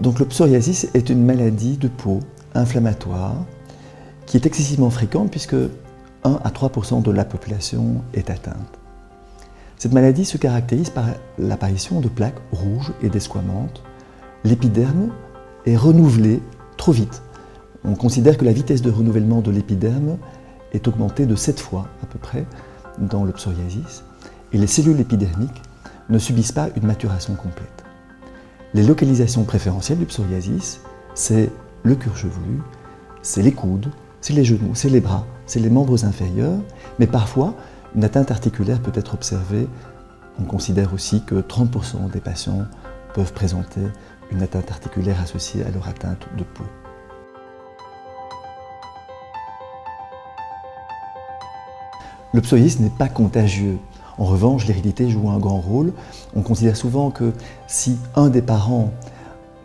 Donc le psoriasis est une maladie de peau inflammatoire qui est excessivement fréquente puisque 1 à 3% de la population est atteinte. Cette maladie se caractérise par l'apparition de plaques rouges et desquamantes. L'épiderme est renouvelé trop vite. On considère que la vitesse de renouvellement de l'épiderme est augmentée de 7 fois à peu près dans le psoriasis et les cellules épidermiques ne subissent pas une maturation complète. Les localisations préférentielles du psoriasis, c'est le cuir chevelu, c'est les coudes, c'est les genoux, c'est les bras, c'est les membres inférieurs, mais parfois une atteinte articulaire peut être observée. On considère aussi que 30% des patients peuvent présenter une atteinte articulaire associée à leur atteinte de peau. Le psoriasis n'est pas contagieux. En revanche, l'hérédité joue un grand rôle. On considère souvent que si un des parents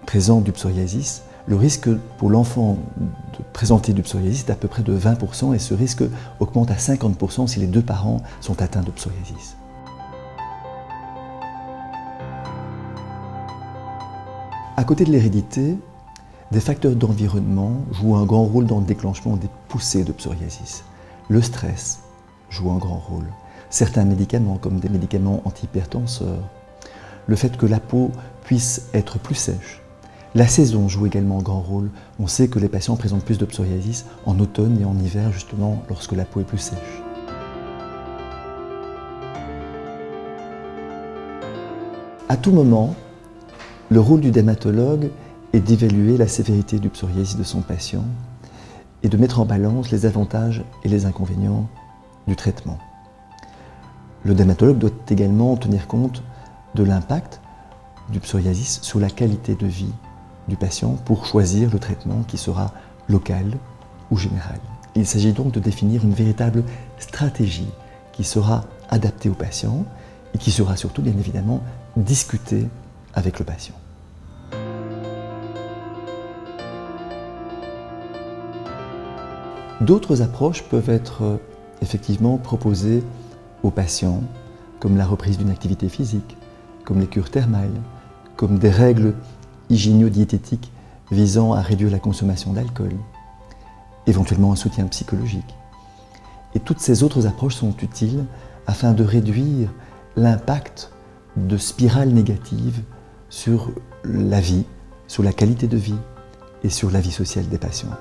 présente du psoriasis, le risque pour l'enfant de présenter du psoriasis est à peu près de 20% et ce risque augmente à 50% si les deux parents sont atteints de psoriasis. À côté de l'hérédité, des facteurs d'environnement jouent un grand rôle dans le déclenchement des poussées de psoriasis. Le stress joue un grand rôle. Certains médicaments, comme des médicaments antihypertenseurs, le fait que la peau puisse être plus sèche. La saison joue également un grand rôle. On sait que les patients présentent plus de psoriasis en automne et en hiver, justement, lorsque la peau est plus sèche. À tout moment, le rôle du dermatologue est d'évaluer la sévérité du psoriasis de son patient et de mettre en balance les avantages et les inconvénients du traitement. Le dermatologue doit également tenir compte de l'impact du psoriasis sur la qualité de vie du patient pour choisir le traitement qui sera local ou général. Il s'agit donc de définir une véritable stratégie qui sera adaptée au patient et qui sera surtout bien évidemment discutée avec le patient. D'autres approches peuvent être effectivement proposées aux patients, comme la reprise d'une activité physique, comme les cures thermales, comme des règles hygiéno-diététiques visant à réduire la consommation d'alcool, éventuellement un soutien psychologique. Et toutes ces autres approches sont utiles afin de réduire l'impact de spirales négatives sur la vie, sur la qualité de vie et sur la vie sociale des patients.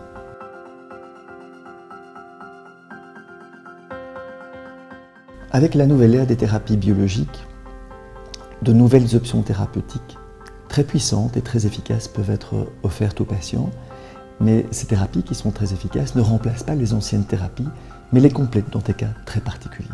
Avec la nouvelle ère des thérapies biologiques, de nouvelles options thérapeutiques très puissantes et très efficaces peuvent être offertes aux patients, mais ces thérapies qui sont très efficaces ne remplacent pas les anciennes thérapies, mais les complètent dans des cas très particuliers.